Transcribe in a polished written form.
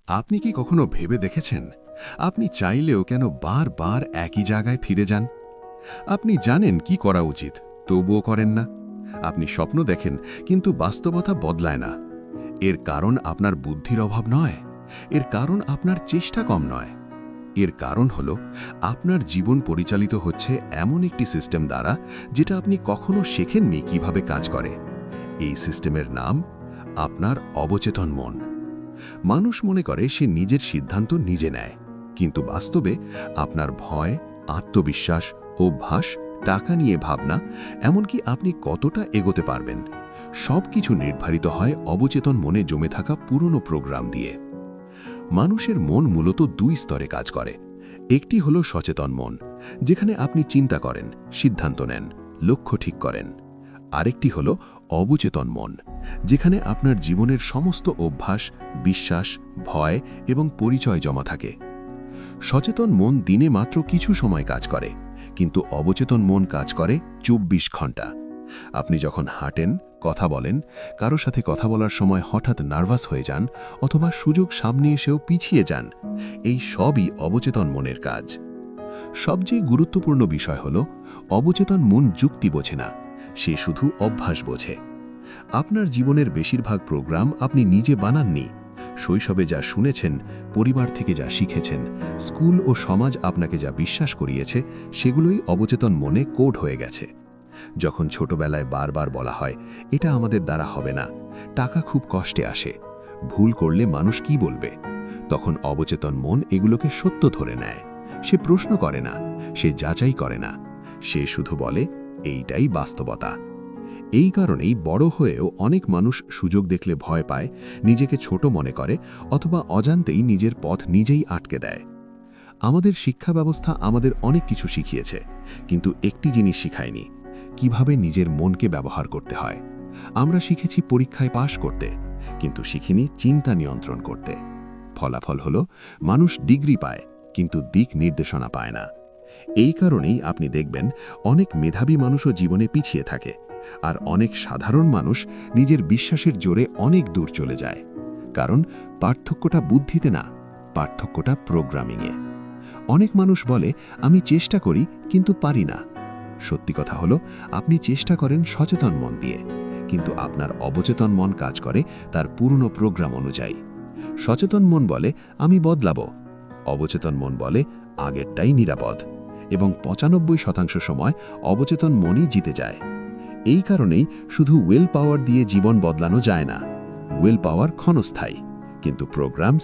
আপনি কি কখনো ভেবে দেখেছেন আপনি চাইলেও কেন বারবার একই জায়গায় ফিরে যান? আপনি জানেন কি করা উচিত, তবুও করেন না। আপনি স্বপ্ন দেখেন কিন্তু বাস্তবতা বদলায় না। এর কারণ আপনার বুদ্ধির অভাব নয়, এর কারণ আপনার চেষ্টা কম নয়। এর কারণ হলো আপনার জীবন পরিচালিত হচ্ছে এমন একটি সিস্টেম দ্বারা যেটা আপনি কখনো শেখেননি কিভাবে কাজ করে। এই সিস্টেমের নাম আপনার অবচেতন মন। মানুষ মনে করে সে নিজের সিদ্ধান্ত নিজে নেয়, কিন্তু বাস্তবে আপনার ভয়, আত্মবিশ্বাস, অভ্যাস, টাকা নিয়ে ভাবনা, এমনকি আপনি কতটা এগোতে পারবেন, সব কিছু নির্ধারিত হয় অবচেতন মনে জমে থাকা পুরনো প্রোগ্রাম দিয়ে। মানুষের মন মূলত দুই স্তরে কাজ করে। একটি হলো সচেতন মন, যেখানে আপনি চিন্তা করেন, সিদ্ধান্ত নেন, লক্ষ্য ঠিক করেন। আরেকটি হলো অবচেতন মন, যেখানে আপনার জীবনের সমস্ত অভ্যাস, বিশ্বাস, ভয় এবং পরিচয় জমা থাকে। সচেতন মন দিনে মাত্র কিছু সময় কাজ করে, কিন্তু অবচেতন মন কাজ করে ২৪ ঘন্টা। আপনি যখন হাঁটেন, কথা বলেন, কারো সাথে কথা বলার সময় হঠাৎ নার্ভাস হয়ে যান অথবা সুযোগ সামনে এসেও পিছিয়ে যান, এই সবই অবচেতন মনের কাজ। সবচেয়ে গুরুত্বপূর্ণ বিষয় হল অবচেতন মন যুক্তি বোঝে না, সে শুধু অভ্যাস বোঝে। আপনার জীবনের বেশিরভাগ প্রোগ্রাম আপনি নিজে বানাননি। শৈশবে যা শুনেছেন, পরিবার থেকে যা শিখেছেন, স্কুল ও সমাজ আপনাকে যা বিশ্বাস করিয়েছে, সেগুলোই অবচেতন মনে কোড হয়ে গেছে। যখন ছোটবেলায় বারবার বলা হয় এটা আমাদের দ্বারা হবে না, টাকা খুব কষ্টে আসে, ভুল করলে মানুষ কি বলবে, তখন অবচেতন মন এগুলোকে সত্য ধরে নেয়। সে প্রশ্ন করে না, সে যাচাই করে না, সে শুধু বলে এইটাই বাস্তবতা। এই কারণেই বড় হয়েও অনেক মানুষ সুযোগ দেখলে ভয় পায়, নিজেকে ছোট মনে করে, অথবা অজান্তেই নিজের পথ নিজেই আটকে দেয়। আমাদের শিক্ষা ব্যবস্থা আমাদের অনেক কিছু শিখিয়েছে, কিন্তু একটি জিনিস শিখায়নি, কিভাবে নিজের মনকে ব্যবহার করতে হয়। আমরা শিখেছি পরীক্ষায় পাশ করতে, কিন্তু শিখিনি চিন্তা নিয়ন্ত্রণ করতে। ফলাফল হলো মানুষ ডিগ্রি পায়, কিন্তু দিক নির্দেশনা পায় না। এই কারণেই আপনি দেখবেন অনেক মেধাবী মানুষও জীবনে পিছিয়ে থাকে, আর অনেক সাধারণ মানুষ নিজের বিশ্বাসের জোরে অনেক দূর চলে যায়। কারণ পার্থক্যটা বুদ্ধিতে না, পার্থক্যটা প্রোগ্রামিংয়ে। অনেক মানুষ বলে আমি চেষ্টা করি কিন্তু পারি না। সত্যি কথা হলো আপনি চেষ্টা করেন সচেতন মন দিয়ে, কিন্তু আপনার অবচেতন মন কাজ করে তার পুরনো প্রোগ্রাম অনুযায়ী। সচেতন মন বলে আমি বদলাবো, অবচেতন মন বলে আগেরটাই নিরাপদ, এবং ৯৫% সময় অবচেতন মনই জিতে যায়। এই কারণেই শুধু উইল পাওয়ার দিয়ে জীবন বদলানো যায় না। উইল পাওয়ার ক্ষণস্থায়ী, কিন্তু প্রোগ্রাম